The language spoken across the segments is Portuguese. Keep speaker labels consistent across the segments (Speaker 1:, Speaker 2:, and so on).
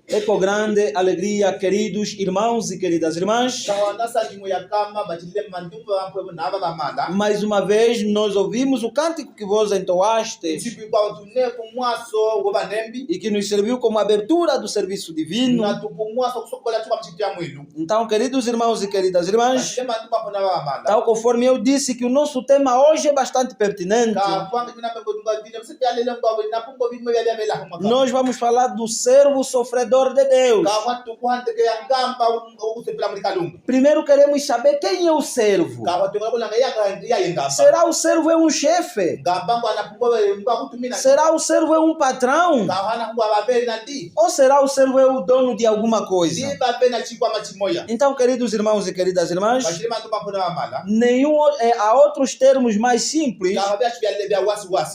Speaker 1: É com grande alegria, queridos irmãos e queridas irmãs, mais uma vez nós ouvimos o cântico que vos entoastes e que nos serviu como abertura do serviço divino. Então, queridos irmãos e queridas irmãs, tal conforme eu disse que o nosso tema hoje é bastante pertinente, nós vamos falar do servo sofredor de Deus. Primeiro queremos saber quem é o servo. Será o servo é um chefe? Será o servo é um patrão? Ou será o servo é o dono de alguma coisa? Então, queridos irmãos e queridas irmãs, há outros termos mais simples.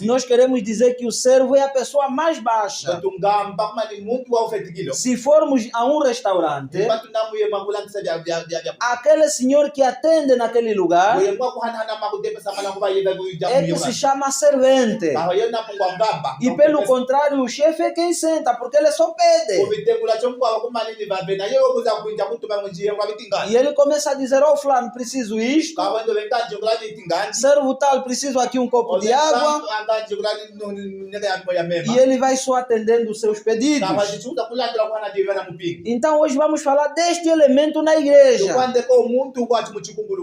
Speaker 1: Nós queremos dizer que o servo é a pessoa mais baixa. Se formos a um restaurante, aquele senhor que atende naquele lugar é que se chama servente. E pelo contrário, o chefe é quem senta, porque ele só pede. E ele começa a dizer: oh fulano, preciso isto. Servo tal, preciso aqui um copo de água. E ele vai só atendendo os seus pedidos. Então hoje vamos falar deste elemento na igreja.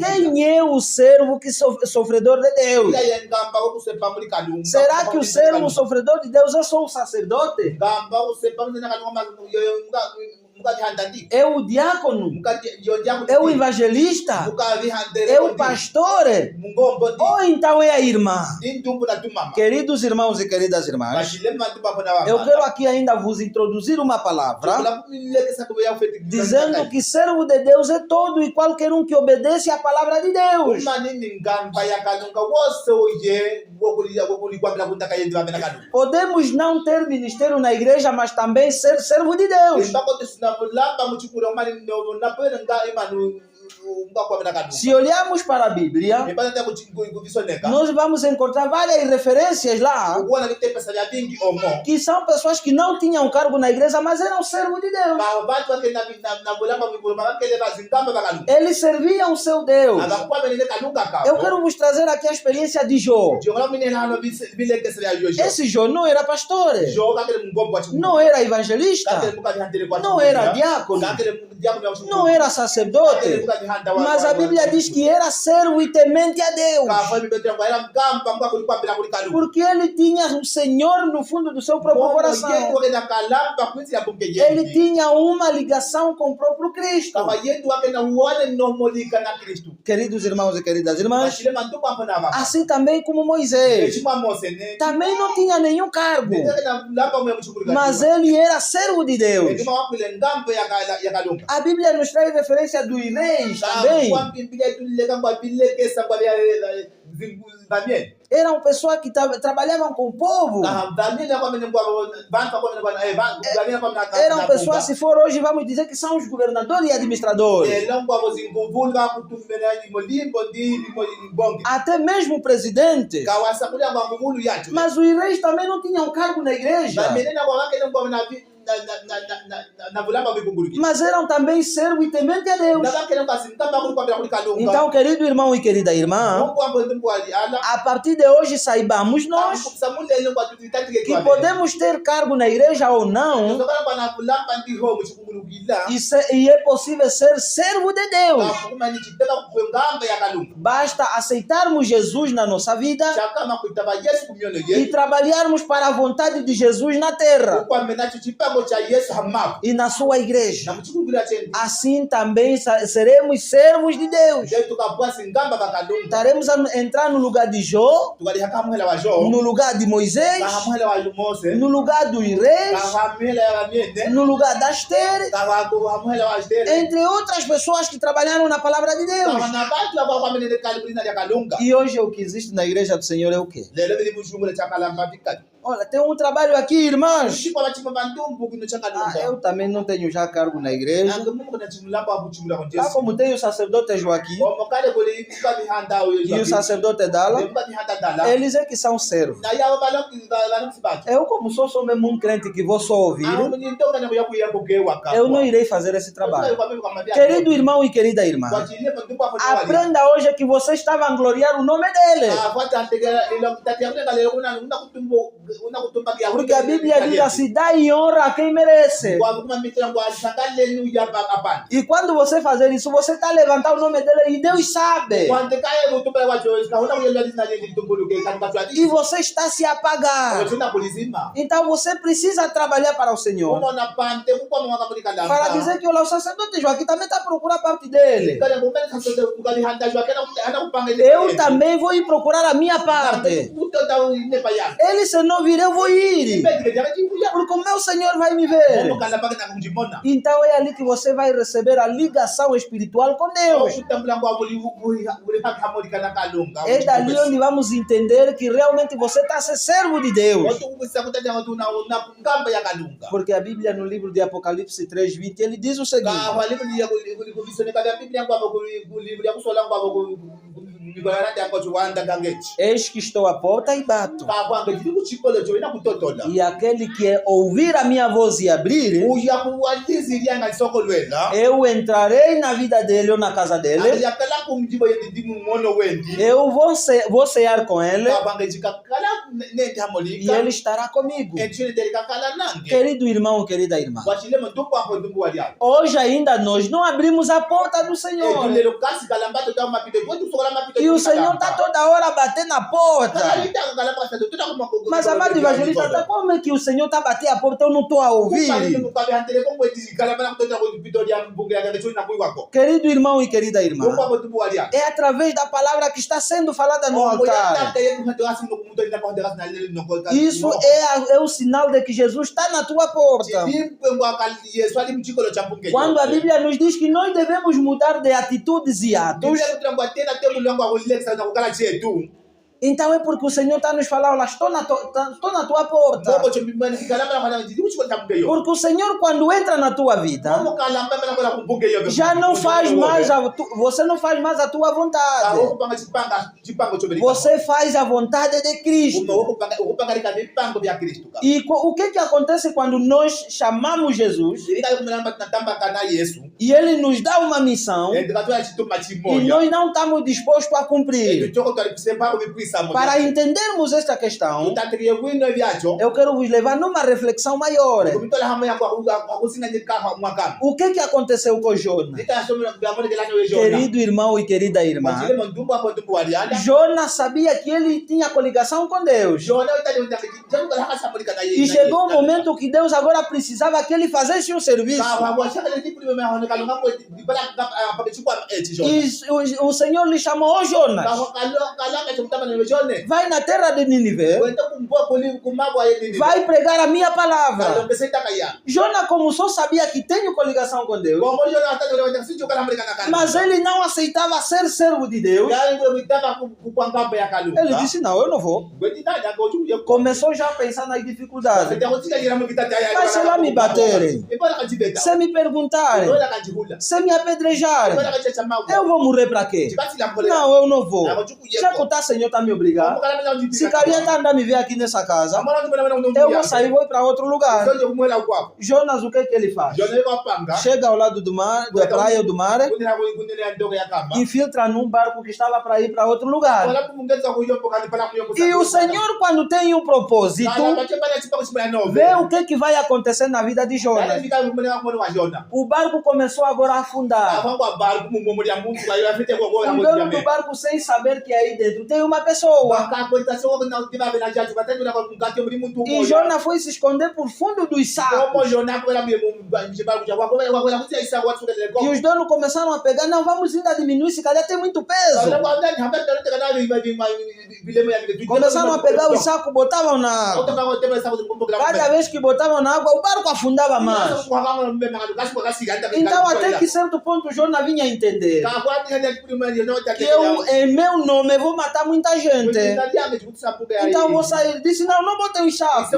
Speaker 1: Quem é o servo que sofredor de Deus? Será que o servo sofredor de Deus é só o sacerdote? É o diácono? É o evangelista? É o pastor? Ou então é a irmã? Queridos irmãos e queridas irmãs, eu quero aqui ainda vos introduzir uma palavra dizendo que servo de Deus é todo e qualquer um que obedece à palavra de Deus. Podemos não ter ministério na igreja, mas também ser servo de Deus. Se olharmos para a Bíblia, nós vamos encontrar várias referências lá que são pessoas que não tinham cargo na igreja, mas eram servos de Deus. Eles serviam o seu Deus. Eu quero vos trazer aqui a experiência de Jó. Esse Jó não era pastor, não era evangelista, não era diácono, não era sacerdote, mas a Bíblia diz que era servo e temente a Deus, porque ele tinha o Senhor no fundo do seu próprio coração. Ele tinha uma ligação com o próprio Cristo. Queridos irmãos e queridas irmãs, assim também como Moisés, também não tinha nenhum cargo, mas ele era servo de Deus. A Bíblia nos traz referência dos reis também. Eram pessoas que trabalhavam com o povo. Eram pessoas, se for hoje, vamos dizer que são os governadores e administradores. Até mesmo o presidente. Mas os reis também não tinham cargo na igreja, mas eram também servo e temente a Deus. Então, querido irmão e querida irmã, a partir de hoje saibamos nós que podemos ter cargo na igreja ou não, e é possível ser servo de Deus. Basta aceitarmos Jesus na nossa vida e trabalharmos para a vontade de Jesus na terra. e na sua igreja. Assim também seremos servos de Deus. Estaremos a entrar no lugar de Jó, no lugar de Moisés, no lugar dos reis, no lugar da Esther, entre outras pessoas que trabalharam na palavra de Deus. E hoje o que existe na igreja do Senhor é o quê? Olha, tem um trabalho aqui, irmãos. Eu também não tenho já cargo na igreja. Como tem o sacerdote Joaquim e o sacerdote Dala, eles é que são servos. Eu, como sou mesmo um crente que vou só ouvir, eu não irei fazer esse trabalho. Querido irmão e querida irmã, aprenda hoje que você está a vangloriar o nome dele. Porque a Bíblia diz assim: dá honra a quem merece. E quando você fazer isso, você está levantando o nome dele e Deus sabe. E você está se apagar. Então você precisa trabalhar para o Senhor. Para dizer que o sacerdote Joaquim também está procurando a parte dele. Eu também vou ir procurar a minha parte. Ele, se não vir, eu vou ir. Porque o meu Senhor vai me ver. Então é ali que você vai receber a ligação espiritual com Deus. É dali onde vamos entender que realmente você está a ser servo de Deus. Porque a Bíblia, no livro de Apocalipse 3:20, ele diz o seguinte: eis que estou à porta e bato. E aquele que ouvir a minha voz e abrir, eu entrarei na vida dele ou na casa dele. Eu vou cear com ele e ele estará comigo. Querido irmão, querida irmã, hoje ainda nós não abrimos a porta do Senhor. E o Senhor está toda hora batendo na porta. Mas, amado evangelista, como é que o Senhor está batendo a porta e eu não estou a ouvir? Querido irmão e querida irmã, é através da palavra que está sendo falada no altar. Isso é o sinal de que Jesus está na tua porta. Quando a Bíblia nos diz que nós devemos mudar de atitudes e atos, então é porque o Senhor está nos falando: olha, estou na tua porta. Porque o Senhor, quando entra na tua vida, já não faz mais você não faz mais a tua vontade. Você faz a vontade de Cristo. E o que acontece quando nós chamamos Jesus e Ele nos dá uma missão e nós não estamos dispostos a cumprir? Para entendermos esta questão, eu quero vos levar numa reflexão maior. O que aconteceu com Jonas? Querido irmão e querida irmã, Jonas sabia que ele tinha coligação com Deus. E chegou um momento que Deus agora precisava que ele fizesse um serviço. E o Senhor lhe chamou: Jonas, vai na terra de Nínive, vai pregar a minha palavra. Jonas, como só sabia que tem coligação com Deus, mas ele não aceitava ser servo de Deus, ele disse: não, eu não vou. Começou já a pensar nas dificuldades. Mas se lá me baterem, se me perguntarem, se me apedrejarem, eu vou morrer para quê? Não, eu não vou. Já que o Senhor está me obrigando, se Carinha está andando me ver aqui nessa casa, eu vou sair e vou ir para outro lugar. Jonas, o que ele faz? Chega ao lado do mar, da praia do mar, infiltra num barco que estava para ir para outro lugar. E o Senhor, quando tem um propósito, vê o que vai acontecer na vida de Jonas. O barco começou agora a afundar. O dono do barco, sem saber que aí dentro tem uma pessoa. pessoa. E Jonas foi se esconder por fundo dos sacos. E os donos começaram a pegar, não, vamos ainda diminuir, se calhar tem muito peso. Começaram a pegar os sacos, botavam na água. Cada vez que botavam na água, o barco afundava mais. Então, até que certo ponto, Jonas vinha a entender que eu, em meu nome, vou matar muita gente. Então, vou sair. Disse, não botei os sacos.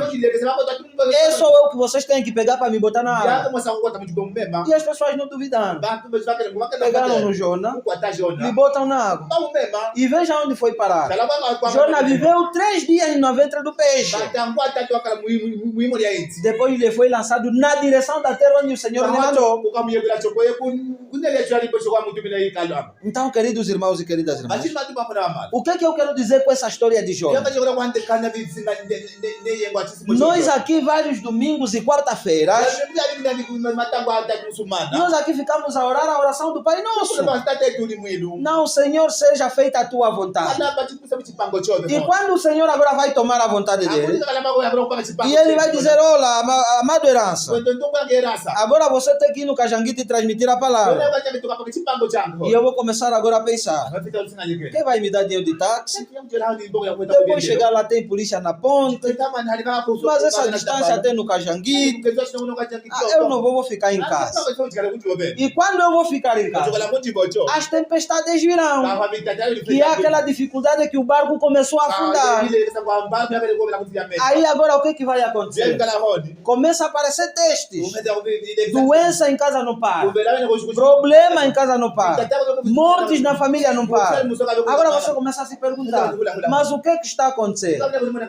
Speaker 1: É só eu que vocês têm que pegar para me botar na água. E as pessoas não duvidaram. Pegaram no Jonas e botam na água. E veja onde foi parar. Jonas viveu 3 dias no ventre do peixe. Depois ele foi lançado na direção da terra onde o Senhor lhe mandou. Então, queridos irmãos e queridas irmãs, o que eu quero dizer com essa história de Jonas? Nós aqui, vários domingos e quarta-feiras, nós aqui ficamos a orar a oração do Pai Nosso. Não, Senhor, seja feita a tua vontade. E quando o Senhor agora vai tomar a vontade dele, e ele vai dizer, olá, amado herança, agora você tem que ir no Cajanguite e transmitir a palavra. E eu vou começar agora a pensar, quem vai me dar dinheiro de táxi? Depois chegar lá tem polícia na ponte, mas essa distância tem no Cajanguite, eu não vou ficar em casa. E quando eu vou ficar em casa, as tempestades virão, que é aquela dificuldade que o barco começou a afundar. Aí agora o que vai acontecer? Começa a aparecer testes. Doença em casa não para. Problema em casa não para. Mortes na família não para. Agora você começa a se perguntar, mas o que está acontecendo?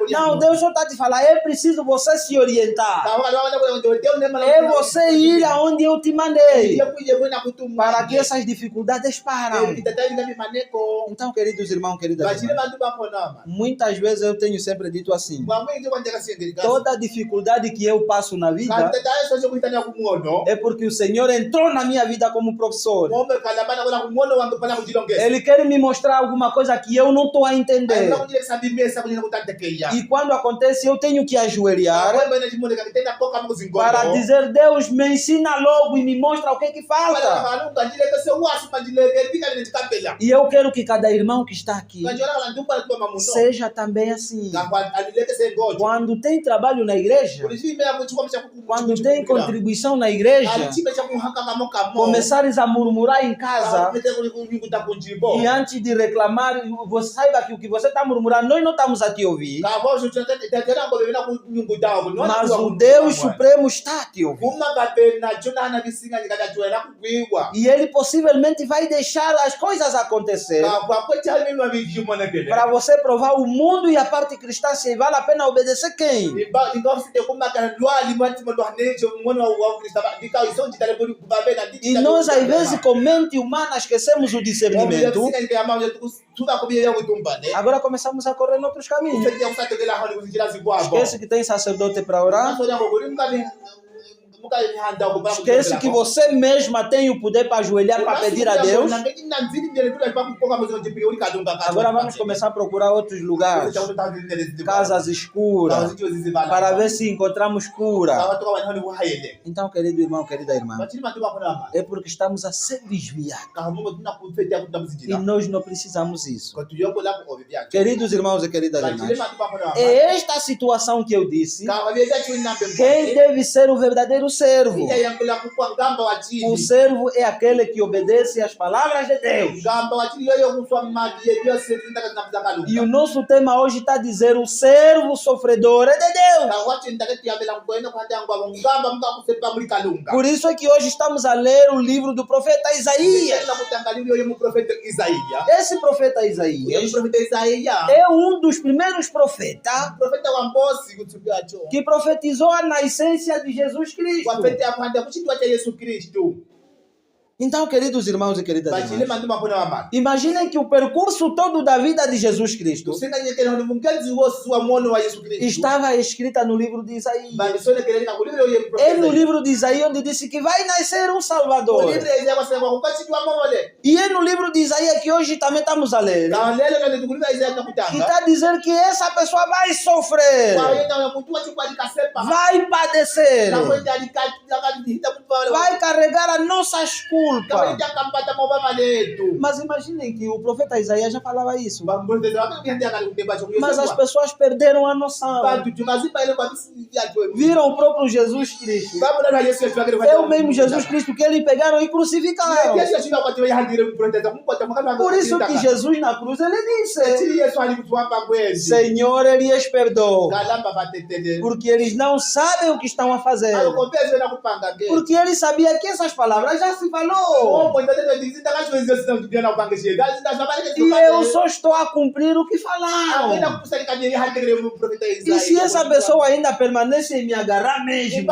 Speaker 1: Não, Deus só está te falando, é preciso você se orientar. É você ir aonde eu te mandei, para que essas dificuldades param. Então, queridos irmãos, queridas irmãs, muitas vezes eu tenho sempre dito assim, toda dificuldade que eu passo na vida é porque o Senhor entrou na minha vida como professor. Ele quer me mostrar alguma coisa que eu não estou a entender. E quando acontece, eu tenho que ajoelhar para dizer, Deus, me ensina logo e me mostra o que falta. E eu quero que cada irmão que está aqui seja também assim. Quando tem trabalho na igreja, quando tem contribuição na igreja, começares a murmurar em casa, e antes de reclamar, você saiba que o que você está murmurando, nós não estamos a te ouvir, mas o Deus Supremo está a te ouvir. E Ele possivelmente vai deixar as coisas acontecer para você provar o mundo e a parte cristã se vale a pena obedecer quem? E nós, às vezes, com mente humana, esquecemos o discernimento. Agora começamos a correr em outros caminhos. Esquece que tem sacerdote para orar. Esquece que você mesma tem o poder para ajoelhar, para pedir a Deus. Agora vamos começar a procurar outros lugares, casas escuras, para ver se encontramos cura. Então, querido irmão, querida irmã, é porque estamos a ser desviados. E nós não precisamos disso. Queridos irmãos e queridas irmãs, é esta situação que eu disse. Quem deve ser o verdadeiro servo? O servo é aquele que obedece às palavras de Deus. E o nosso tema hoje está a dizer o servo sofredor é de Deus. Por isso é que hoje estamos a ler o livro do profeta Isaías. Esse profeta Isaías é um dos primeiros profetas que profetizou a nascença de Jesus Cristo. Então, queridos irmãos e queridas irmãs, imaginem que o percurso todo da vida de Jesus Cristo estava escrita no livro de Isaías. É no livro de Isaías onde disse que vai nascer um Salvador. E é no livro de Isaías que hoje também estamos a ler, que está a dizer que essa pessoa vai sofrer, vai padecer, vai carregar as nossas culpas. Mas imaginem que o profeta Isaías já falava isso. Mas as pessoas perderam a noção. Viram o próprio Jesus Cristo. É o mesmo Jesus Cristo que eles pegaram e crucificaram. Por isso que Jesus na cruz ele disse: Senhor, ele lhes perdoa, porque eles não sabem o que estão a fazer. Porque ele sabia que essas palavras já se falou. E eu só estou a cumprir o que falaram. E se essa pessoa ainda permanece em me agarrar mesmo,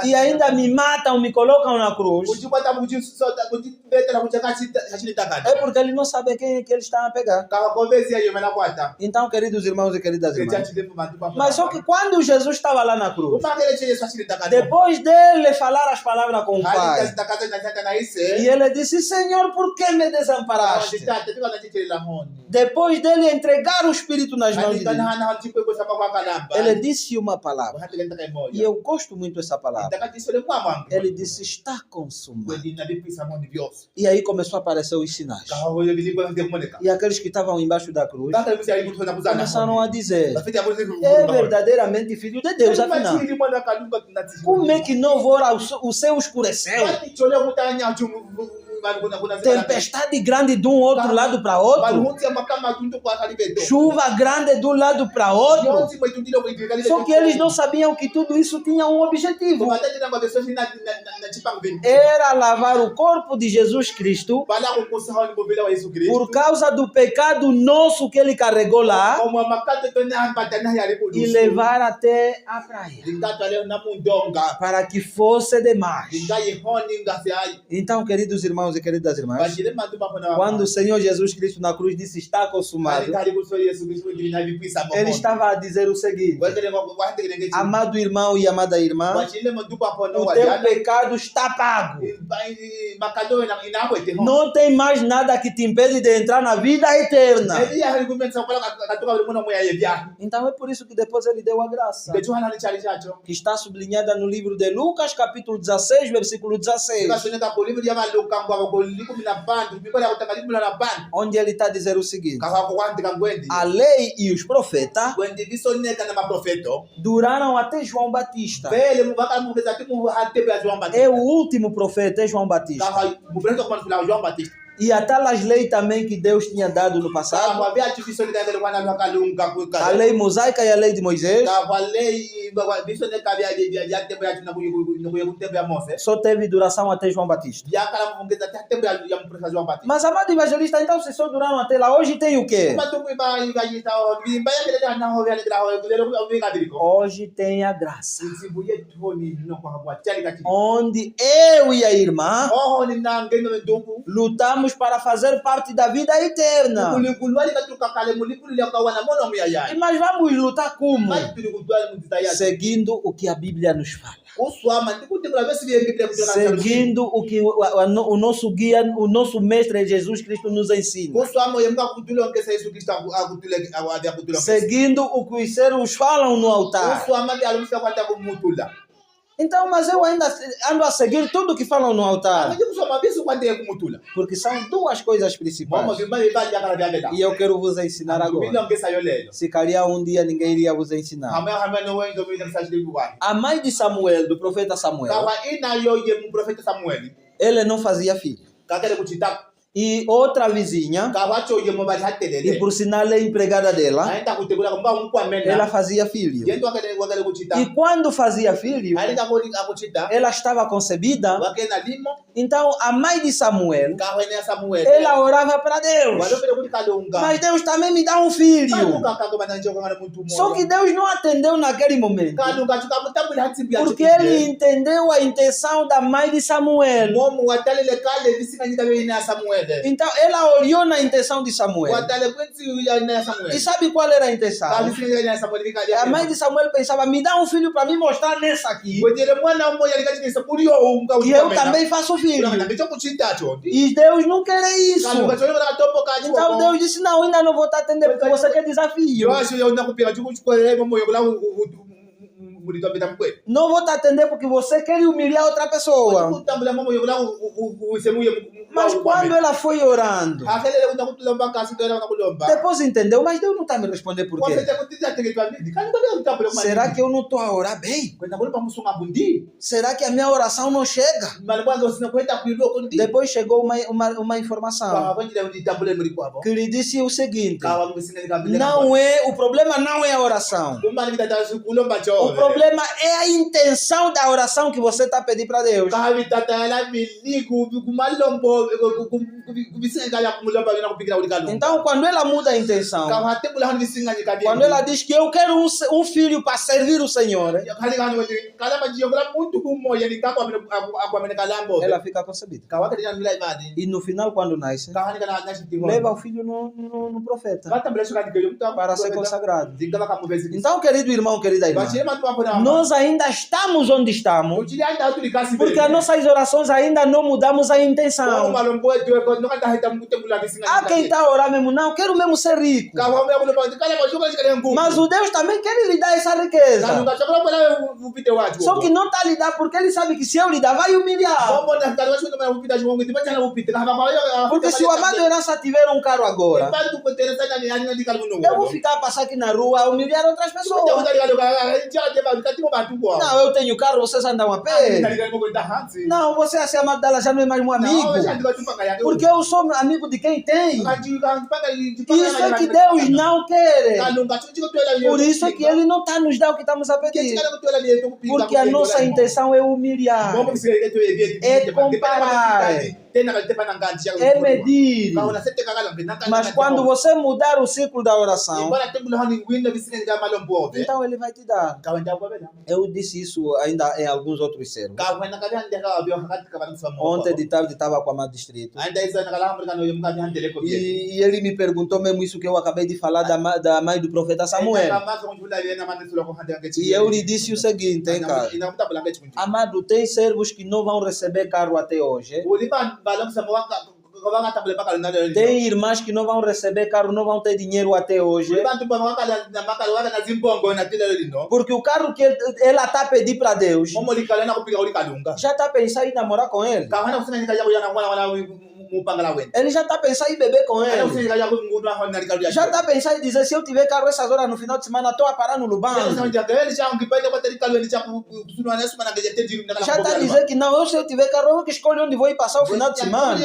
Speaker 1: e ainda me matam, me colocam na cruz, é porque ele não sabe quem é que eles estão a pegar. Então, queridos irmãos e queridas irmãs, mas só que quando Jesus estava lá na cruz, depois dele falar as palavras com o Pai, e ele disse: Senhor, por que me desamparaste? Depois dele entregar o Espírito nas mãos de Deus, ele disse uma palavra, e eu gosto muito dessa palavra. Ele disse: está consumado. E aí começou a aparecer os sinais. E aqueles que estavam embaixo da cruz começaram a dizer: é verdadeiramente filho de Deus, afinal. Como é que não ora o céu escureceu? Tempestade grande de um outro lado para outro. Chuva grande de um lado para outro. Só que eles não sabiam que tudo isso tinha um objetivo. Era lavar o corpo de Jesus Cristo por causa do pecado nosso que ele carregou lá e levar até a praia para que fosse demais. Então, queridos irmãos e queridas irmãs, quando o Senhor Jesus Cristo na cruz disse: está consumado, ele estava a dizer o seguinte: amado irmão e amada irmã, o teu pecado está pago. Não tem mais nada que te impede de entrar na vida eterna. Então é por isso que depois ele deu a graça, que está sublinhada no livro de Lucas, capítulo 16, versículo 16, onde ele está a dizer o seguinte: a lei e os profetas duraram até João Batista. É o último profeta, é João Batista. E a tal as leis também que Deus tinha dado no passado, a lei mosaica e a lei de Moisés, só teve duração até João Batista. Mas, amado evangelista, então se só duraram até lá, hoje tem o quê? Hoje tem a graça, onde eu e a irmã lutamos para fazer parte da vida eterna. Mas vamos lutar como? Seguindo o que a Bíblia nos fala. Seguindo o que o nosso guia, o nosso mestre Jesus Cristo nos ensina. Seguindo o que os servos falam no altar. Então, mas eu ainda ando a seguir tudo que falam no altar, porque são duas coisas principais. E eu quero vos ensinar agora. Se calhar um dia ninguém iria vos ensinar. A mãe de Samuel, do profeta Samuel, ele não fazia filho. E outra vizinha, e por sinal é empregada dela, ela fazia filho. E quando fazia filho, ela estava concebida. Então a mãe de Samuel, ela orava para Deus. Mas Deus também me dá um filho. Só que Deus não atendeu naquele momento, porque ele entendeu a intenção da mãe de Samuel. Então ela olhou na intenção de Samuel. E sabe qual era a intenção? A mãe de Samuel pensava, me dá um filho para me mostrar nessa aqui, e eu também faço filho. E Deus não quer isso. Então Deus disse, não, ainda não vou te atender porque você quer desafio. Não vou te atender porque você quer humilhar outra pessoa. Mas quando ela foi orando, depois entendeu, mas Deus não está me respondendo por quê? Será que eu não estou a orar bem? Será que a minha oração não chega? Depois chegou uma informação que lhe disse o seguinte: o problema não é a oração. O problema é a intenção da oração que você está pedindo para Deus. Então, quando ela muda a intenção, quando ela diz que eu quero um filho para servir o Senhor, ela fica concebida. E no final, quando nasce, leva o filho no profeta para ser consagrado. Então, querido irmão, querida irmã, nós ainda estamos onde estamos porque as nossas orações ainda não mudamos a intenção. Há quem está orando mesmo, não, quero mesmo ser rico. Mas o Deus também quer lhe dar essa riqueza. Só que não está lhe dar porque ele sabe que se eu lhe dar, vai humilhar. Porque se o amado herança tiver um carro agora, eu vou ficar a passar aqui na rua a humilhar outras pessoas. Não, eu tenho carro, vocês andam a pé. Não, você assim, amado dela já não é mais um amigo. Porque eu sou amigo de quem tem. Isso é que Deus não quer. Por isso é que Ele não está nos dando o que estamos a pedir. Porque a nossa intenção é humilhar, é comparar, é medir. Mas quando você mudar o ciclo da oração, então Ele vai te dar. Eu disse isso ainda em alguns outros sermos. Ontem de tarde estava com a Amado Distrito. E ele me perguntou mesmo isso que eu acabei de falar da mãe do profeta Samuel. E eu lhe disse o seguinte, hein, cara? Amado, tem servos que não vão receber carro até hoje. Tem irmãs que não vão receber carro, não vão ter dinheiro até hoje. Porque o carro que ela está pedindo para Deus, já está pensando em namorar com ele. Ele já está pensando em beber com ele. Já está pensando em dizer, se eu tiver carro essas horas no final de semana, estou a parar no Luban. Já está dizendo que não, se eu tiver carro, eu que escolho onde vou ir passar o final de semana.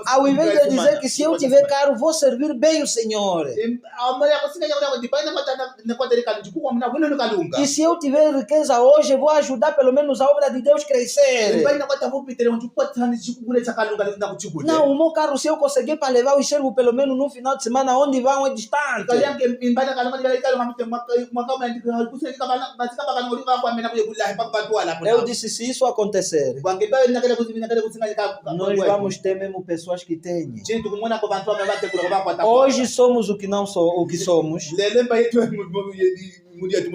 Speaker 1: Ao invés de dizer que se eu tiver carro, vou servir bem o Senhor. E se eu tiver riqueza hoje, vou ajudar pelo menos a obra de Deus crescer. Não, o meu carro, se eu conseguir para levar os servos pelo menos no final de semana, onde vão é distante. Eu disse, se isso acontecer, nós vamos ter mesmo pessoas que têm. Hoje somos o que não o que somos.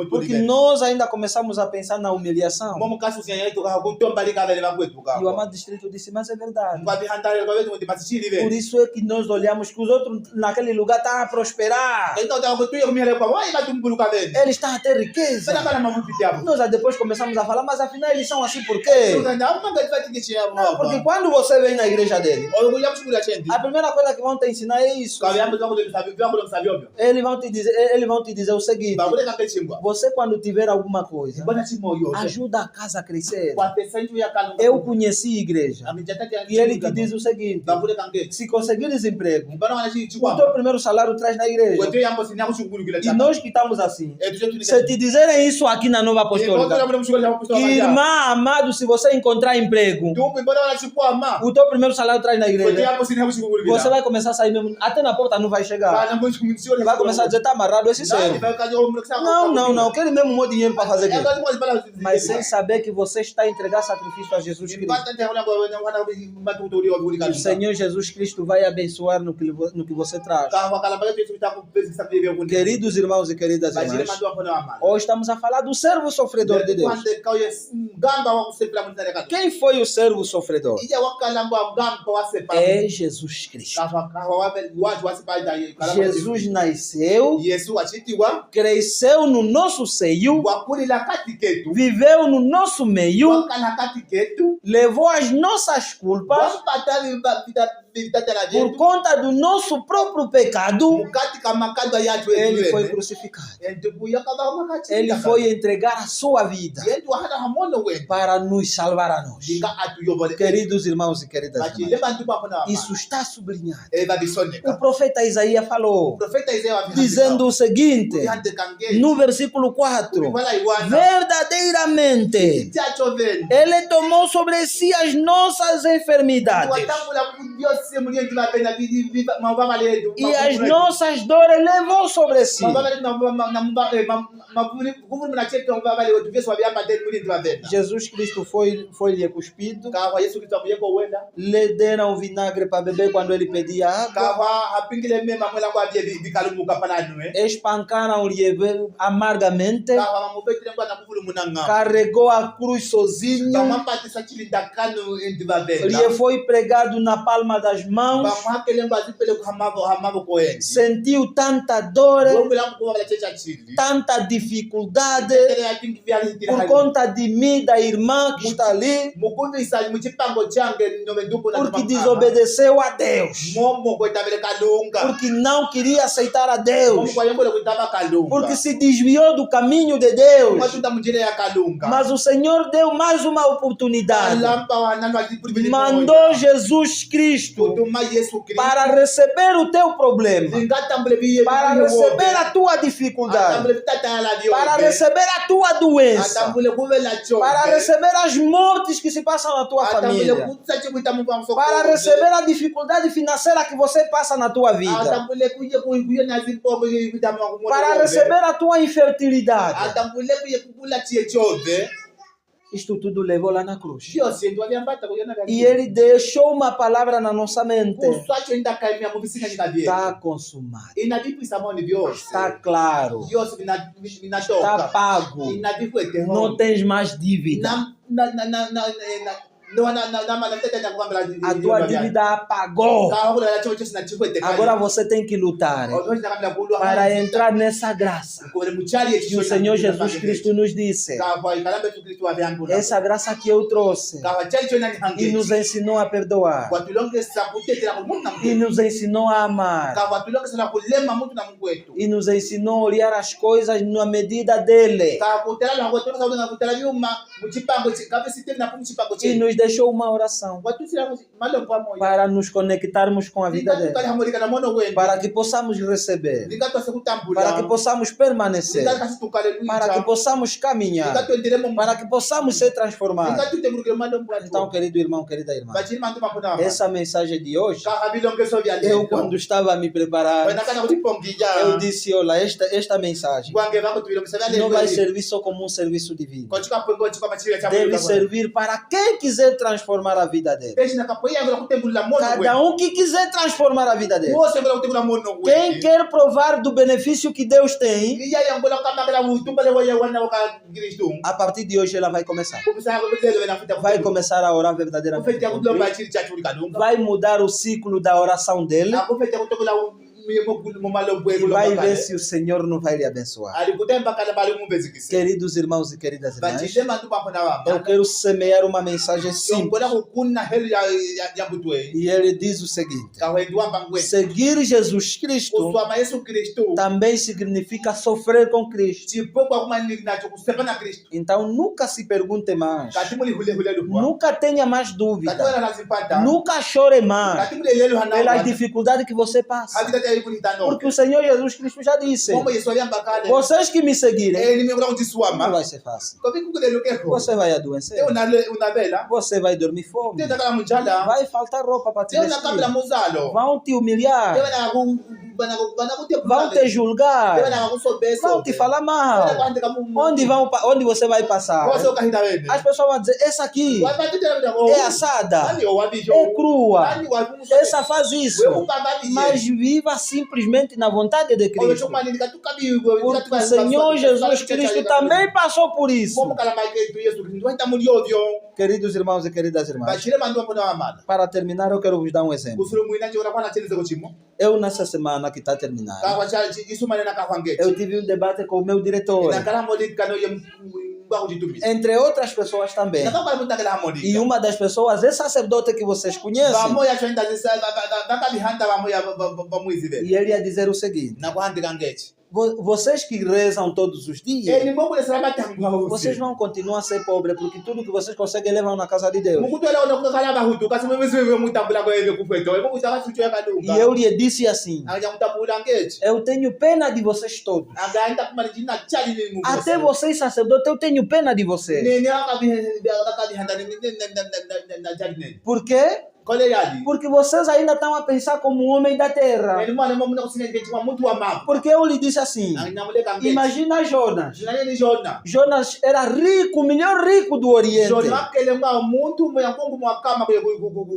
Speaker 1: Porque nós ainda começamos a pensar na humilhação. E o Amado Distrito disse, mas é verdade. Por isso é que nós olhamos que os outros naquele lugar estão a prosperar. Eles estão a ter riqueza. Nós depois começamos a falar, mas afinal eles são assim por quê? Não, porque quando você vem na igreja dele, a primeira coisa que vão te ensinar é isso. Eles vão te dizer o seguinte: Você, quando tiver alguma coisa, ajuda a casa a crescer. Eu conheci a igreja e ele te diz o seguinte: se conseguir desemprego, o teu primeiro salário traz na igreja. E nós que estamos assim, se te dizerem isso aqui na Nova Apostólica, irmã amado, se você encontrar emprego, o teu primeiro salário traz na igreja. Você vai começar a sair mesmo, até na porta não vai chegar. Vai começar a dizer: tá amarrado esse sério. Não, quero mesmo muito dinheiro para fazer isso. Mas sem saber que você está a entregar sacrifício a Jesus Cristo. O Senhor Jesus Cristo vai abençoar no que você traz. Queridos irmãos e queridas irmãs, hoje estamos a falar do servo sofredor de Deus. Quem foi o servo sofredor? É Jesus Cristo. Jesus nasceu, cresceu no nosso seio, viveu no nosso meio, levou as nossas culpas por conta do nosso próprio pecado. Ele foi crucificado. Ele foi entregar a sua vida para nos salvar a nós. Queridos irmãos e queridas irmãs, isso está sublinhado. O profeta Isaías falou, dizendo o seguinte, no versículo 4: verdadeiramente Ele tomou sobre si as nossas enfermidades e as nossas dores levou sobre si. Jesus Cristo foi-lhe cuspido, lhe deram vinagre para beber quando ele pedia água, espancaram-lhe amargamente, carregou a cruz sozinho, lhe foi pregado na palma das mãos, sentiu tanta dor, tanta dificuldade por conta de mim, da irmã que está ali, porque desobedeceu a Deus, porque não queria aceitar a Deus, porque se desviou do caminho de Deus. Mas o Senhor deu mais uma oportunidade, mandou Jesus Cristo para receber o teu problema, para receber a tua dificuldade, para receber a tua doença, para receber as mortes que se passam na tua família, para receber a dificuldade financeira que você passa na tua vida, para receber a tua infertilidade. Isto tudo levou lá na cruz. E ele deixou uma palavra na nossa mente: está consumado, está claro, está pago, não tens mais dívida. A tua dívida apagou. Agora você tem que lutar para entrar nessa graça que o Senhor Jesus Cristo nos disse. Essa graça que eu trouxe e nos ensinou a perdoar, e nos ensinou a amar, e nos ensinou a olhar as coisas na medida dele, e nos deixou uma oração para nos conectarmos com a vida dele, para que possamos receber, para que possamos permanecer, para que possamos caminhar, para que possamos ser transformados. Então, querido irmão, querida irmã, essa mensagem de hoje, eu quando estava a me preparar, eu disse: olha, esta mensagem não vai servir só como um serviço divino, deve servir para quem quiser transformar a vida dele. Cada um que quiser transformar a vida dele. Quem quer provar do benefício que Deus tem, a partir de hoje ela vai começar. Vai começar a orar verdadeiramente. Vai mudar o ciclo da oração dele. e vai ver se o Senhor não vai lhe abençoar. Queridos irmãos e queridas irmãs, eu quero semear uma mensagem simples. E ele diz o seguinte: seguir Jesus Cristo também significa sofrer com Cristo. Então nunca se pergunte mais, nunca tenha mais dúvida, nunca chore mais pelas dificuldades que você passa, porque o Senhor Jesus Cristo já disse: vocês que me seguirem, não vai ser fácil. Você vai adoecer, você vai dormir fome, vai faltar roupa para te vestir, vão te humilhar, vão te julgar, vão te falar mal. Onde você vai passar? As pessoas vão dizer: essa aqui é assada, é crua, essa faz isso. Mas viva simplesmente na vontade de Cristo, porque o Senhor Jesus Cristo também passou por isso. Queridos irmãos e queridas irmãs, para terminar eu quero vos dar um exemplo. Eu nessa semana que está terminando, eu tive um debate com o meu diretor, entre outras pessoas também. E uma das pessoas é sacerdote que vocês conhecem. E ele ia dizer o seguinte: vocês que rezam todos os dias, vocês não continuam a ser pobres, porque tudo que vocês conseguem levam na casa de Deus. E eu lhe disse assim: eu tenho pena de vocês todos. Até vocês sacerdotes, eu tenho pena de vocês. Por quê? Porque vocês ainda estão a pensar como um homem da terra. Porque eu lhe disse assim: imagina Jonas. Jonas era rico, o melhor rico do Oriente.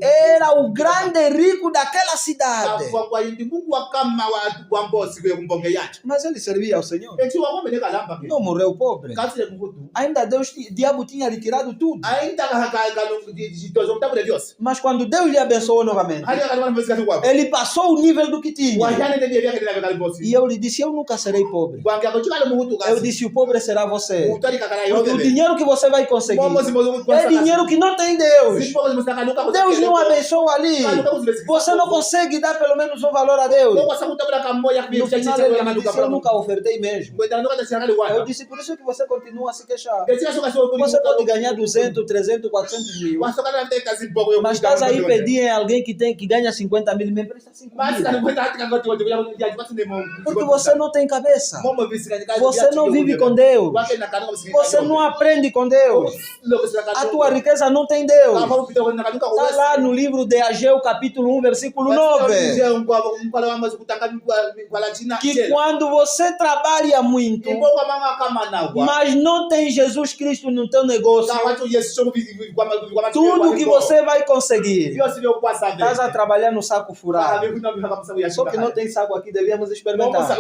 Speaker 1: Era o grande rico daquela cidade. Mas ele servia ao Senhor. Não morreu pobre. Ainda o diabo tinha lhe tirado tudo. Mas quando Deus lhe abençoou novamente, ele passou o nível do que tinha. E eu lhe disse: eu nunca serei pobre. Eu disse: o pobre será você. Porque o dinheiro que você vai conseguir é dinheiro que não tem Deus. Deus não abençoa ali. Você não consegue dar pelo menos um valor a Deus. No final ele disse: eu nunca ofertei mesmo. Eu disse: por isso que você continua a se queixar. Você pode ganhar 200, 300, 400 mil, mas estás aí pedir a alguém que ganha 50 mil, me empresta 5 mil. Porque você não tem cabeça. Você não vive com Deus. Você não aprende com Deus. A tua riqueza não tem Deus. Está lá no livro de Ageu, capítulo 1, versículo 9. Que quando você trabalha muito, mas não tem Jesus Cristo no teu negócio, tudo que você vai conseguir, estás a trabalhar no saco furado. Só que não tem saco aqui, devíamos experimentar.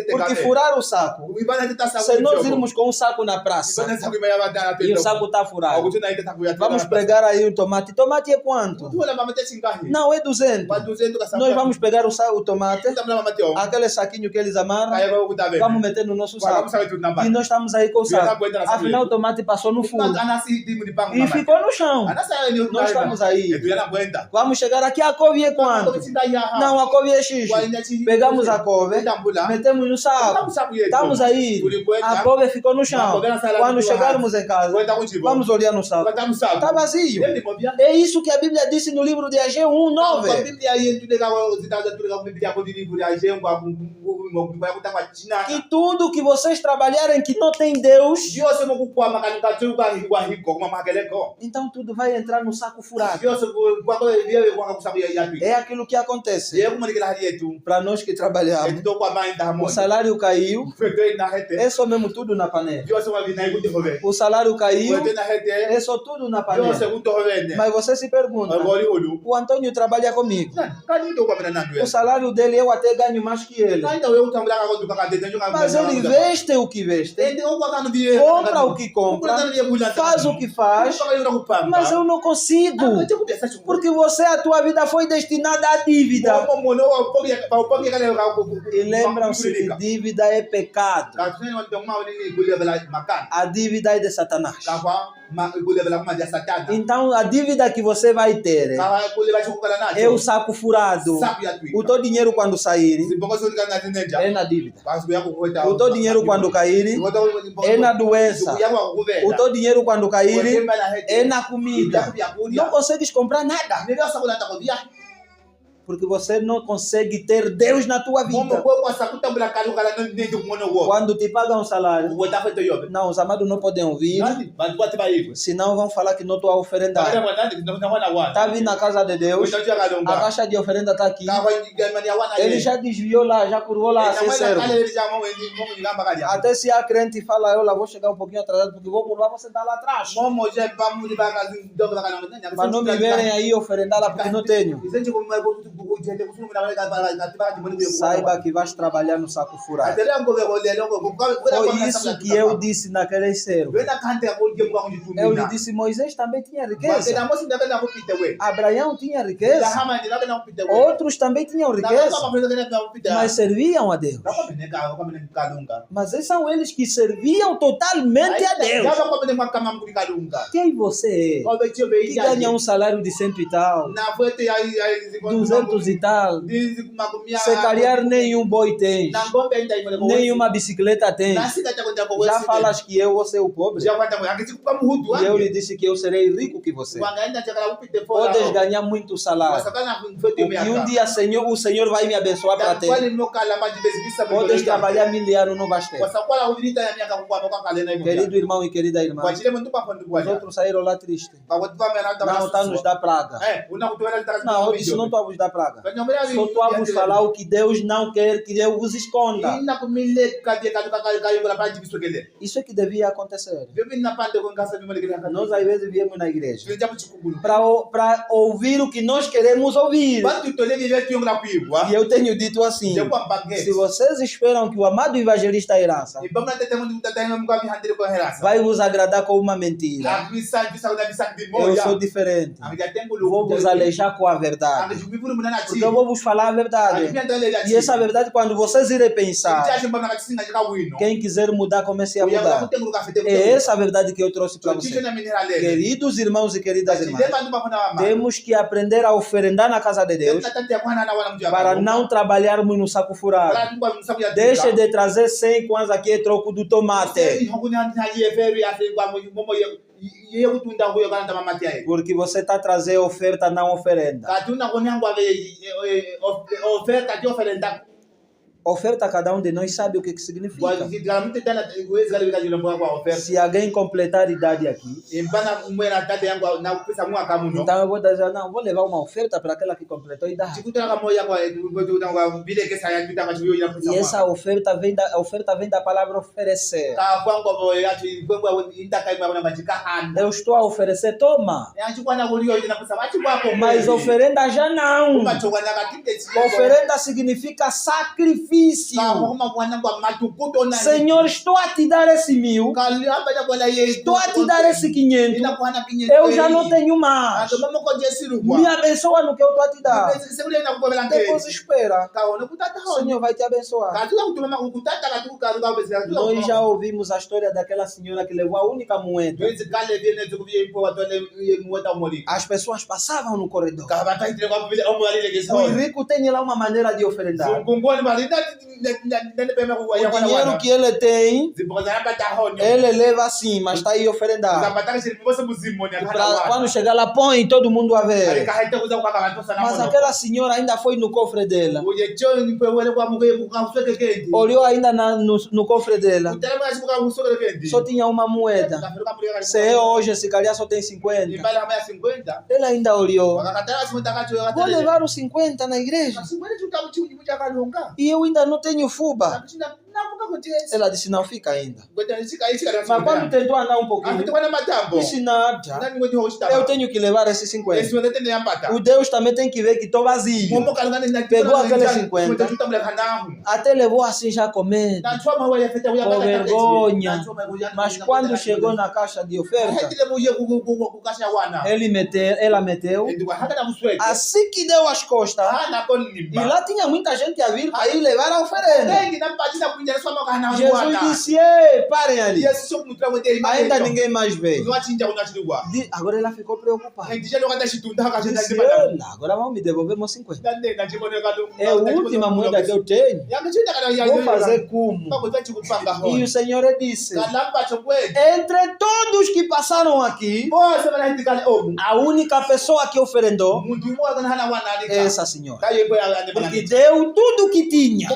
Speaker 1: Porque furar o saco, se nós irmos com um saco na praça e o saco está furado, vamos pregar aí um tomate. Tomate é quanto? Não, é 200. Nós vamos pegar o tomate, aquele saquinho que eles amarram, vamos meter no nosso saco. E nós estamos aí com o saco. Afinal, o tomate passou no fundo e ficou no chão. Nós estamos aí. Vamos chegar aqui, a couve é quanto? Não, a couve é X. Pegamos a couve, metemos no saco. Estamos aí. A couve ficou no chão. Quando chegarmos em casa, vamos olhar no saco. Está vazio. É isso que a Bíblia disse no livro de Ageu 1:9. Que tudo que vocês trabalharem que não tem Deus, então tudo vai entrar no saco furado. É aquilo que acontece. Para nós que trabalhamos, o salário caiu, é só mesmo tudo na panela. O salário caiu, é só tudo na panela. Mas você se pergunta: o Antônio trabalha comigo, o salário dele eu até ganho mais que ele, mas ele veste o que veste, compra o que compra, faz o que faz, mas eu não consigo. Porque você, a tua vida foi destinada à dívida. E lembram-se que dívida é pecado. A dívida é de Satanás. Então a dívida que você vai ter é o saco furado. O teu dinheiro quando sair é na dívida. O teu dinheiro quando cair é na doença. O teu dinheiro quando cair é na comida. Não consegues comprar nada. Porque você não consegue ter Deus na tua vida. Quando te pagam um salário, não, os amados não podem ouvir, senão vão falar que não estou a oferendar. Está vindo na casa de Deus, a caixa de oferenda está aqui, ele já desviou lá, já curvou lá, sem servo. Até se a crente fala, eu lá vou chegar um pouquinho atrasado, porque vou por lá, você está lá atrás. Para não me verem aí oferendar lá, porque não tenho. Saiba que vais trabalhar no saco furado. Foi isso que eu disse naquele servo. Eu lhe disse, Moisés também tinha riqueza. Abraão tinha riqueza. Outros também tinham riqueza. Mas serviam a Deus. Mas são eles que serviam totalmente a Deus. Quem você é? Que ganha um salário de 100 e tal, 200 e tal, se calhar nenhum boi tem, nenhuma bicicleta tem. Já falas que eu vou ser o pobre. E eu lhe disse que eu serei rico que você. Podes ganhar muito salário, e um dia o Senhor vai me abençoar para ter. Podes trabalhar 1000 anos, não vais ter. Querido irmão e querida irmã, os outros saíram lá tristes. Não, está nos dar praga. Não, eu disse, não estou a vos dar praga. Só estou a vos falar o que Deus não quer que Deus vos esconda. Isso é que devia acontecer. Nós às vezes viemos na igreja para ouvir o que nós queremos ouvir. E eu tenho dito assim, se vocês esperam que o amado evangelista Irança vai vos agradar com uma mentira, eu sou diferente. Vou vos alejar com a verdade. Porque eu vou vos falar a verdade. E essa verdade, quando vocês irem pensar, quem quiser mudar, comece a mudar. É essa a verdade que eu trouxe para vocês. Queridos irmãos e queridas irmãs, temos que aprender a oferendar na casa de Deus para não trabalharmos no saco furado. Deixe de trazer 100 kwanza aqui é troco do tomate. Porque você está trazendo oferta, não oferenda. Oferta, cada um de nós sabe o que significa. Se alguém completar a idade aqui, então eu vou dizer, não, vou levar uma oferta para aquela que completou a idade. E essa oferta vem da palavra oferecer. Eu estou a oferecer, toma. Mas oferenda já não. Oferenda significa sacrifício. Senhor, estou a te dar esse 1000, estou a te dar esse 500, eu já não tenho mais. Me abençoa no que eu estou a te dar. Depois espera, o Senhor vai te abençoar. Nós já ouvimos a história daquela senhora que levou a única moeda. As pessoas passavam no corredor. O rico tem lá uma maneira de oferendar. O dinheiro que ele tem, ele leva assim, mas está aí oferendado. Quando chegar lá, põe todo mundo a ver. Mas aquela senhora ainda foi no cofre dela. Olhou ainda no cofre dela. Só tinha uma moeda. Se é hoje, se calhar só tem 50. Ele ainda olhou. Vou levar os 50 na igreja. E eu ainda não tenho fuba. Ela disse, não, fica ainda. Mas quando tentou andar um pouquinho, disse, nada. Eu tenho que levar esses 50. O Deus também tem que ver que estou vazio. Pegou aqueles 50, até levou assim já com medo, com vergonha. Mas quando chegou na caixa de oferta, ela meteu, assim que deu as costas, e lá tinha muita gente a vir para ir levar a oferenda. Jesus disse, ei, parem ali. Ainda ninguém mais veio. Agora ela ficou preocupada. Disse, agora vão me devolver meus 50. É a última moeda que eu tenho. Vou fazer como? E o Senhor disse, entre todos que passaram aqui, a única pessoa que oferendou é essa senhora. Porque deu tudo o que tinha.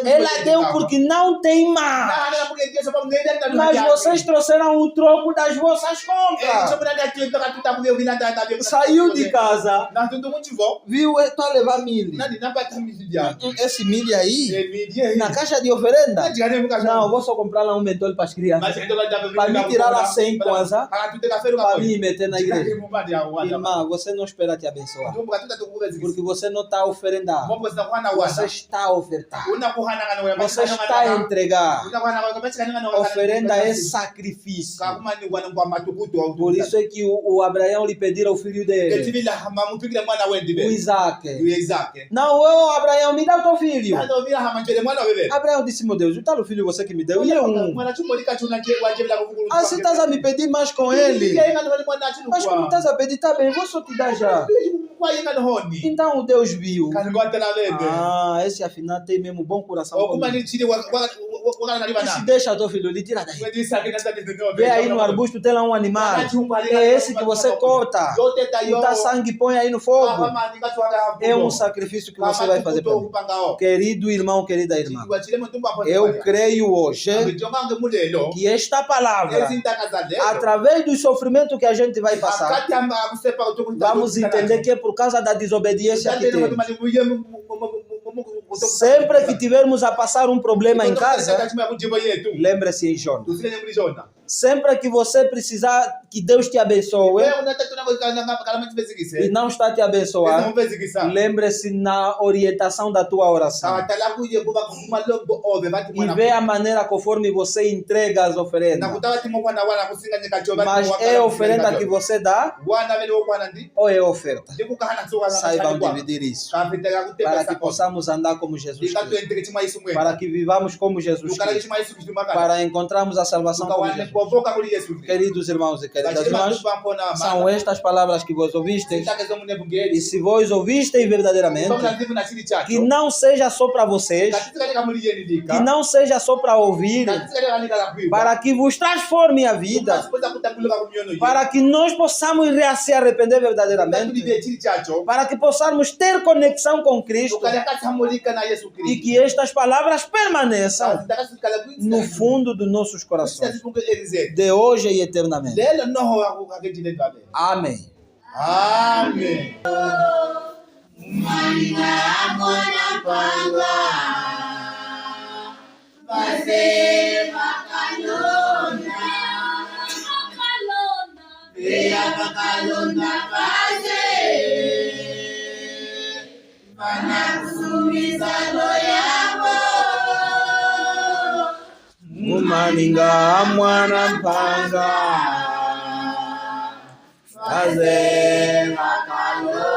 Speaker 1: Ela deu porque não tem mais. Mas vocês trouxeram o troco das vossas compras. Saiu de casa, viu, estou a levar milho. Esse milho aí, na caixa de oferenda, não, vou só comprar lá um mentol para as crianças, para me tirar lá 100 coisas, para me meter na igreja. Irmã, você não espera te abençoar, porque você não está oferendando, você está a ofertar, você está a entregar. Oferenda é sacrifício. Por isso é que o Abraão lhe pediu o filho dele, o Isaac. Não, Abraão, me dá o teu filho. Abraão disse, meu Deus, o tal filho você que me deu, e eu assim estás a me pedir mais com ele. Mas como estás a pedir, tá bem, vou só te dar já. Então o Deus viu. Esse afinal tem mesmo bom coração. Se deixa teu filho, lhe tira daí. Vê aí no arbusto, tem lá um animal. É esse que você corta. E dá sangue, põe aí no fogo. É um sacrifício que você vai fazer para mim. Querido irmão, querida irmã, eu creio hoje que esta palavra, através do sofrimento que a gente vai passar, vamos entender que é por causa da desobediência que temos. Sempre que tivermos a passar um problema em casa, lembre-se em Jonas. Sempre que você precisar que Deus te abençoe e não está te abençoando, lembre-se na orientação da tua oração. E vê a maneira conforme você entrega as oferendas. Mas é a oferenda que você dá ou é oferta? Saibam dividir isso, para que possamos andar como Jesus Cristo, para que vivamos como Jesus Cristo, para encontrarmos a salvação como Jesus. Queridos irmãos e queridas irmãs, são estas palavras que vós ouvistes, e se vós ouvistes verdadeiramente, que não seja só para vocês, que não seja só para ouvir, para que vos transforme a vida, para que nós possamos se arrepender verdadeiramente, para que possamos ter conexão com Cristo, e que estas palavras permaneçam no fundo dos nossos corações, de hoje e eternamente. Amém.
Speaker 2: Amém.
Speaker 1: Mumaninga mwana mpanga, kaze makalona.